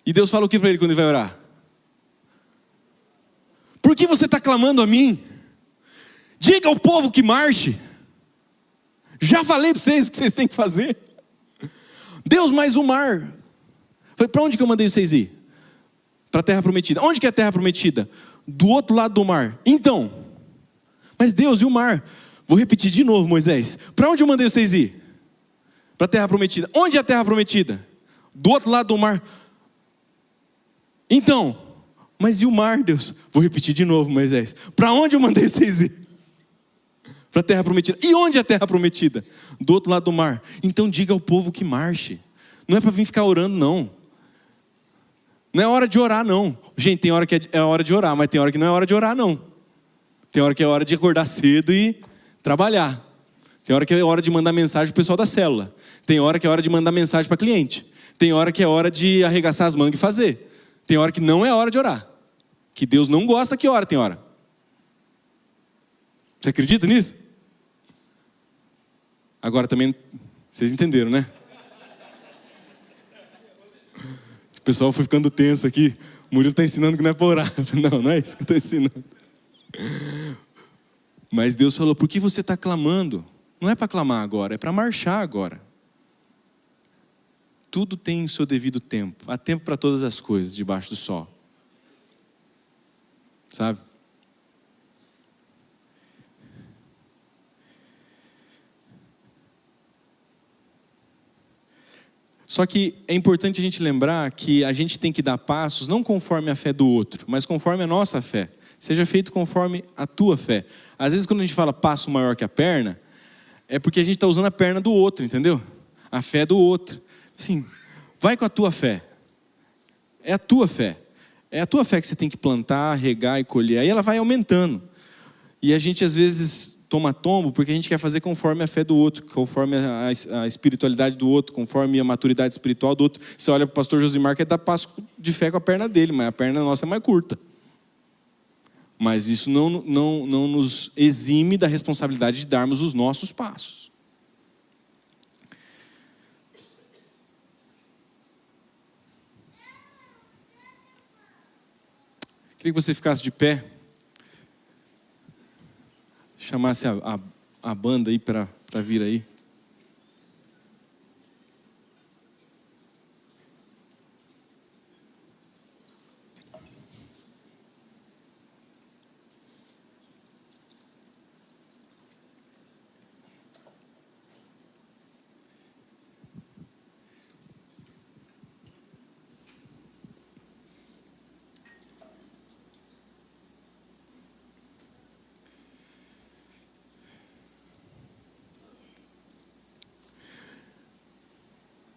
E Deus fala o que para ele quando ele vai orar? Por que você está clamando a mim? Diga ao povo que marche. Já falei para vocês o que vocês têm que fazer. Deus, mais um mar. Falei, para onde que eu mandei vocês ir? Para a terra prometida. Onde que é a terra prometida? Do outro lado do mar. Então, mas Deus e o mar? Vou repetir de novo, Moisés. Para onde eu mandei vocês ir? Para a terra prometida. Onde é a terra prometida? Do outro lado do mar. Então, mas e o mar, Deus? Vou repetir de novo, Moisés. Para onde eu mandei vocês ir? Para a terra prometida. E onde é a terra prometida? Do outro lado do mar. Então diga ao povo que marche. Não é para vir ficar orando, não. Não é hora de orar, não. Gente, tem hora que é hora de orar, mas tem hora que não é hora de orar, não. Tem hora que é hora de acordar cedo e trabalhar. Tem hora que é hora de mandar mensagem para o pessoal da célula. Tem hora que é hora de mandar mensagem para cliente. Tem hora que é hora de arregaçar as mangas e fazer. Tem hora que não é hora de orar. que Deus não gosta que ora, tem hora. Você acredita nisso? Agora também, vocês entenderam, né? O pessoal foi ficando tenso aqui. O Murilo está ensinando que não é para orar. Não, não é isso que eu estou ensinando. Mas Deus falou, por que você está clamando? Não é para clamar agora, é para marchar agora. Tudo tem seu devido tempo. Há tempo para todas as coisas debaixo do sol. Sabe? Só que é importante a gente lembrar que a gente tem que dar passos não conforme a fé do outro, mas conforme a nossa fé. Seja feito conforme a tua fé. Às vezes quando a gente fala passo maior que a perna, é porque a gente está usando a perna do outro, entendeu? A fé do outro. Assim, vai com a tua fé. É a tua fé. É a tua fé que você tem que plantar, regar e colher. Aí ela vai aumentando. E a gente às vezes toma tombo porque a gente quer fazer conforme a fé do outro, conforme a espiritualidade do outro, conforme a maturidade espiritual do outro. Você olha para o pastor Josimar que dá passo de fé com a perna dele, mas a perna nossa é mais curta. Mas isso não nos exime da responsabilidade de darmos os nossos passos. Queria que você ficasse de pé. Chamasse a banda aí para vir aí.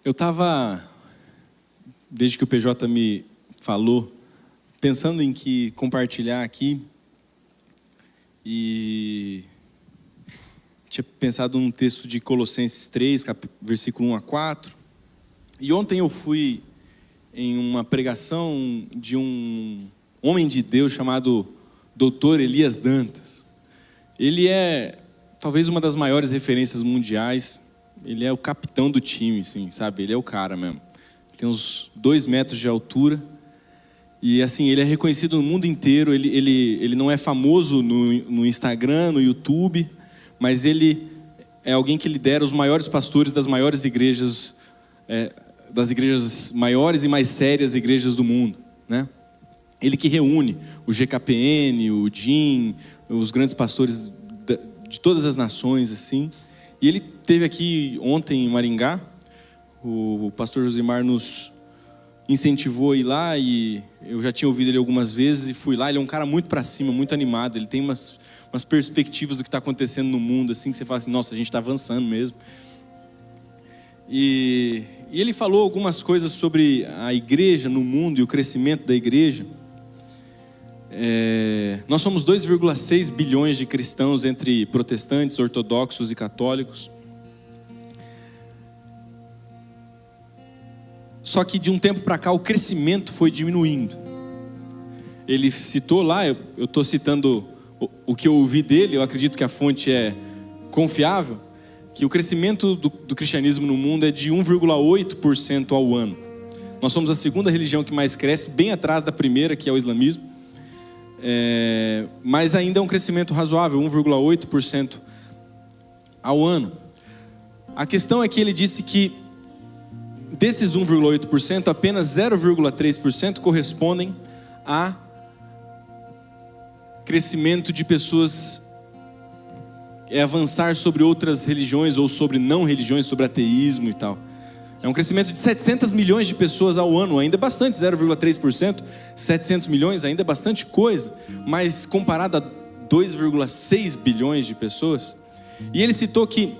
Eu estava, desde que o PJ me falou, pensando em que compartilhar aqui, e tinha pensado num texto de Colossenses 3, versículo 1 a 4, e ontem eu fui em uma pregação de um homem de Deus chamado Dr. Elias Dantas. Ele é talvez uma das maiores referências mundiais. Ele é o capitão do time, assim, sabe? Ele é o cara mesmo. Ele tem uns 2 metros de altura. E assim, ele é reconhecido no mundo inteiro. Ele não é famoso no Instagram, no YouTube, mas ele é alguém que lidera os maiores pastores das maiores igrejas, das igrejas maiores e mais sérias igrejas do mundo, né? Ele que reúne o GKPN, o DIN, os grandes pastores de todas as nações, assim. E ele esteve aqui ontem em Maringá. O pastor Josimar nos incentivou a ir lá e eu já tinha ouvido ele algumas vezes e fui lá. Ele é um cara muito para cima, muito animado. Ele tem umas perspectivas do que está acontecendo no mundo, assim, que você fala assim, nossa, a gente está avançando mesmo. E ele falou algumas coisas sobre a igreja no mundo e o crescimento da igreja. Nós somos 2,6 bilhões de cristãos entre protestantes, ortodoxos e católicos. Só que de um tempo para cá o crescimento foi diminuindo. Ele citou lá, eu estou citando o que eu ouvi dele, eu acredito que a fonte é confiável, que o crescimento do cristianismo no mundo é de 1,8% ao ano. Nós somos a segunda religião que mais cresce, bem atrás da primeira, que é o islamismo. Mas ainda é um crescimento razoável, 1,8% ao ano. A questão é que ele disse que desses 1,8%, apenas 0,3% correspondem a crescimento de pessoas, avançar sobre outras religiões ou sobre não religiões, sobre ateísmo e tal. É um crescimento de 700 milhões de pessoas ao ano, ainda é bastante, 0,3%, 700 milhões ainda é bastante coisa, mas comparado a 2,6 bilhões de pessoas. E ele citou que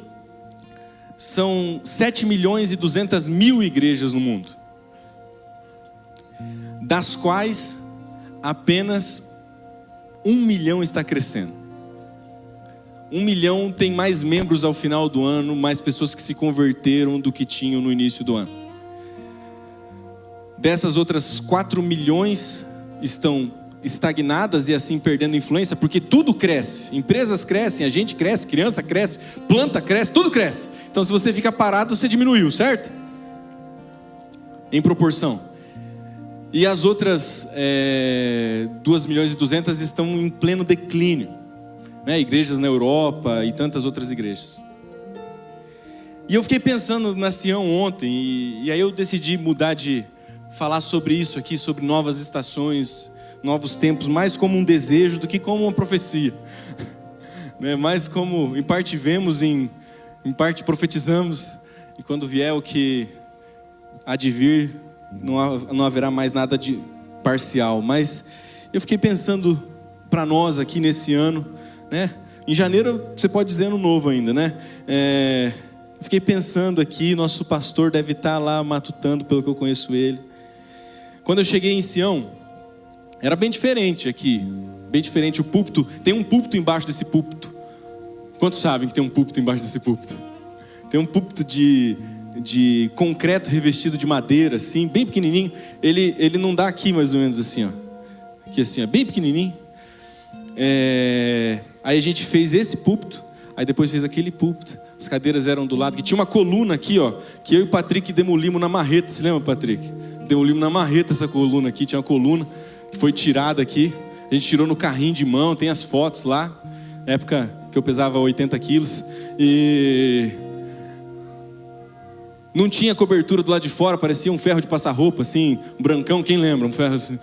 são 7 milhões e 200 mil igrejas no mundo, das quais apenas 1 milhão está crescendo. 1 milhão tem mais membros ao final do ano, mais pessoas que se converteram do que tinham no início do ano. Dessas outras 4 milhões estão estagnadas e assim perdendo influência, porque tudo cresce, empresas crescem, a gente cresce, criança cresce, planta cresce, tudo cresce. Então se você fica parado, você diminuiu, certo? Em proporção. E as outras 2.200.000 estão em pleno declínio, né? Igrejas na Europa e tantas outras igrejas. E eu fiquei pensando na Sião ontem, e aí eu decidi mudar de falar sobre isso aqui, sobre novas estações, novos tempos, mais como um desejo do que como uma profecia. Né? Mais como, em parte vemos, em parte profetizamos, e quando vier o que há de vir, não haverá mais nada de parcial. Mas eu fiquei pensando para nós aqui nesse ano, né? Em janeiro você pode dizer ano novo ainda, né? Fiquei pensando aqui, nosso pastor deve estar lá matutando, pelo que eu conheço ele. Quando eu cheguei em Sião, era bem diferente aqui, bem diferente o púlpito. Tem um púlpito embaixo desse púlpito. Quantos sabem que tem um púlpito embaixo desse púlpito? Tem um púlpito de concreto revestido de madeira, assim, bem pequenininho. Ele não dá aqui mais ou menos assim, ó. Aqui assim, ó, bem pequenininho. Aí a gente fez esse púlpito, aí depois fez aquele púlpito. As cadeiras eram do lado, que tinha uma coluna aqui, ó, que eu e o Patrick demolimos na marreta. Você lembra, Patrick? Demolimos na marreta essa coluna aqui. Tinha uma coluna que foi tirada aqui. A gente tirou no carrinho de mão, tem as fotos lá. Na época que eu pesava 80 quilos. E não tinha cobertura do lado de fora, parecia um ferro de passar roupa, assim, um brancão, quem lembra? Um ferro assim.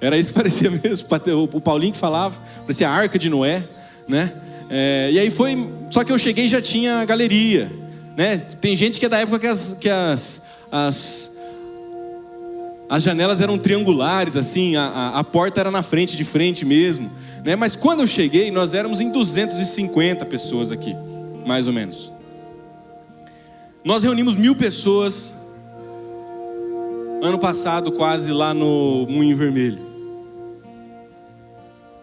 Era isso que parecia mesmo. O Paulinho que falava, parecia a Arca de Noé, né? E aí foi, só que eu cheguei e já tinha galeria, né? Tem gente que é da época que as janelas eram triangulares, assim, a porta era na frente, de frente mesmo, né? Mas quando eu cheguei, nós éramos em 250 pessoas aqui, mais ou menos. Nós reunimos 1.000 pessoas ano passado, quase lá no Moinho Vermelho.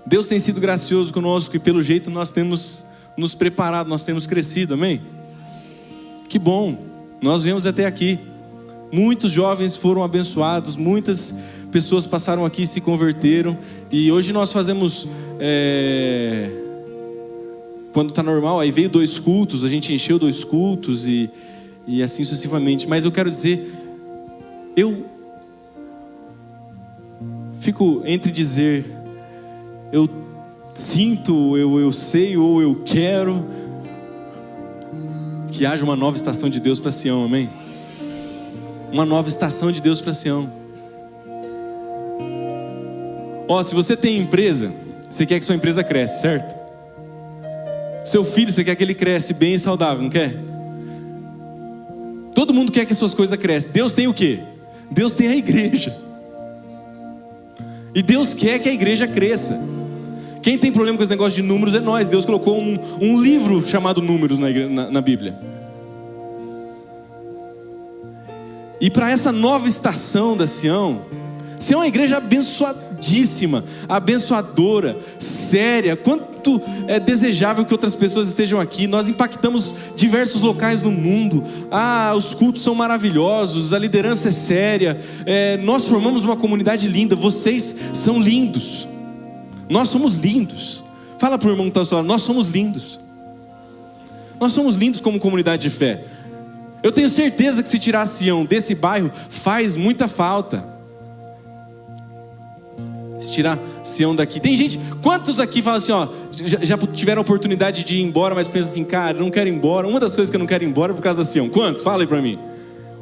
Deus tem sido gracioso conosco e pelo jeito nós temos nos preparado, nós temos crescido, amém? Que bom, nós viemos até aqui. Muitos jovens foram abençoados, muitas pessoas passaram aqui e se converteram. E hoje nós fazemos, quando está normal, aí veio 2 cultos, a gente encheu 2 cultos e assim sucessivamente. Mas eu quero dizer, eu fico entre dizer, eu sinto, eu sei ou eu quero que haja uma nova estação de Deus para Sião, amém? Uma nova estação de Deus para Sião. Se você tem empresa, você quer que sua empresa cresça, certo? Seu filho, você quer que ele cresça bem e saudável, não quer? Todo mundo quer que suas coisas cresçam. Deus tem o quê? Deus tem a igreja. E Deus quer que a igreja cresça. Quem tem problema com esse negócio de números é nós. Deus colocou um livro chamado Números na Bíblia. E para essa nova estação da Sião, Sião é uma igreja abençoadíssima, abençoadora, séria. Quanto é desejável que outras pessoas estejam aqui. Nós impactamos diversos locais no mundo. Os cultos são maravilhosos, a liderança é séria. Nós formamos uma comunidade linda. Vocês são lindos. Nós somos lindos. Fala para o irmão que está ao seu lado, nós somos lindos. Nós somos lindos como comunidade de fé. Eu tenho certeza que se tirar Sião desse bairro, faz muita falta. Se tirar Sião daqui. Tem gente, quantos aqui falam assim, já tiveram a oportunidade de ir embora, mas pensam assim, cara, não quero ir embora. Uma das coisas que eu não quero ir embora é por causa da Sião. Quantos? Fala aí para mim.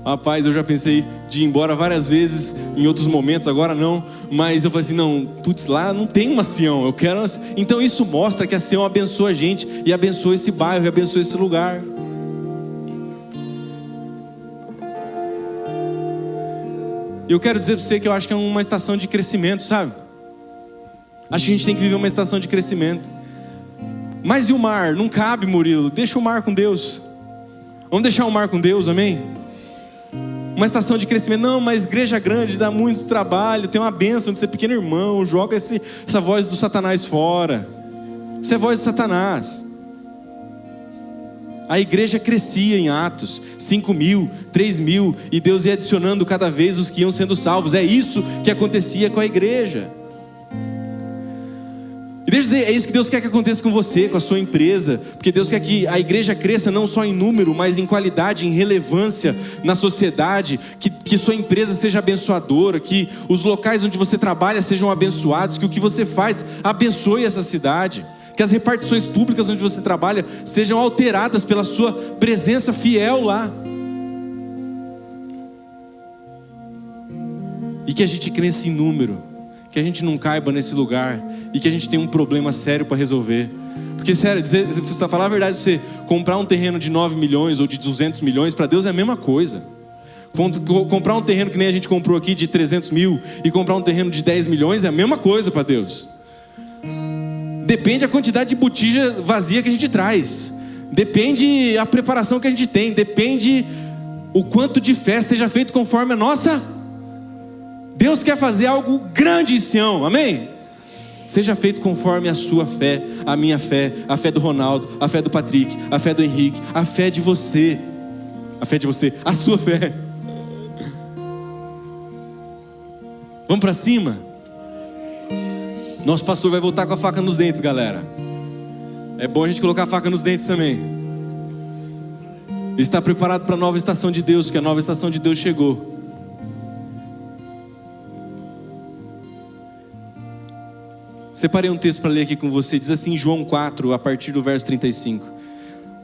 Rapaz, eu já pensei de ir embora várias vezes, em outros momentos, agora não. Mas eu falei assim, não, lá não tem uma Sião, eu quero... Então isso mostra que a Sião abençoa a gente, e abençoa esse bairro, e abençoa esse lugar. Eu quero dizer para você que eu acho que é uma estação de crescimento, sabe? Acho que a gente tem que viver uma estação de crescimento. Mas e o mar? Não cabe, Murilo, deixa o mar com Deus. Vamos deixar o mar com Deus, amém? Uma estação de crescimento. Não, mas igreja grande dá muito trabalho, tem uma bênção de ser pequeno irmão, joga essa voz do Satanás fora. Isso é voz de Satanás. A igreja crescia em Atos, 5.000, 3.000, e Deus ia adicionando cada vez os que iam sendo salvos. É isso que acontecia com a igreja. Deixa eu dizer, é isso que Deus quer que aconteça com você, com a sua empresa, porque Deus quer que a igreja cresça não só em número, mas em qualidade, em relevância na sociedade, que sua empresa seja abençoadora, que os locais onde você trabalha sejam abençoados, que o que você faz abençoe essa cidade, que as repartições públicas onde você trabalha sejam alteradas pela sua presença fiel lá. E que a gente cresça em número, que a gente não caiba nesse lugar e que a gente tenha um problema sério para resolver. Porque sério, falar a verdade, você comprar um terreno de 9 milhões ou de 200 milhões, para Deus é a mesma coisa. Comprar um terreno que nem a gente comprou aqui de 300 mil e comprar um terreno de 10 milhões é a mesma coisa para Deus. Depende da quantidade de botija vazia que a gente traz, depende a preparação que a gente tem, depende o quanto de fé seja feito conforme a nossa. Deus quer fazer algo grande em Sião, amém? Seja feito conforme a sua fé, a minha fé, a fé do Ronaldo, a fé do Patrick, a fé do Henrique, a fé de você, a sua fé. Vamos para cima? Nosso pastor vai voltar com a faca nos dentes, galera. É bom a gente colocar a faca nos dentes também. Ele está preparado para a nova estação de Deus, porque a nova estação de Deus chegou. Separei um texto para ler aqui com você. Diz assim, João 4, a partir do verso 35.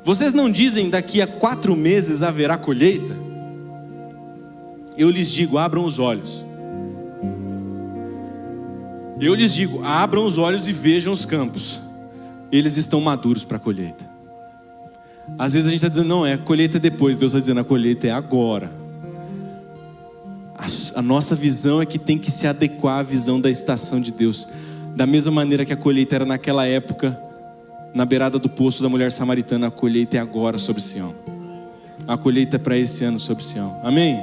Vocês não dizem daqui a 4 meses haverá colheita? Eu lhes digo, abram os olhos. Eu lhes digo, abram os olhos e vejam os campos. Eles estão maduros para a colheita. Às vezes a gente está dizendo, não, a colheita é depois. Deus está dizendo, a colheita é agora. A nossa visão é que tem que se adequar à visão da estação de Deus. Da mesma maneira que a colheita era naquela época, na beirada do poço da mulher samaritana, a colheita é agora sobre Sião. A colheita é para esse ano sobre Sião. Amém?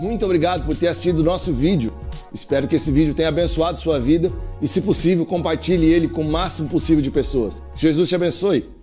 Muito obrigado por ter assistido o nosso vídeo. Espero que esse vídeo tenha abençoado sua vida e, se possível, compartilhe ele com o máximo possível de pessoas. Jesus te abençoe.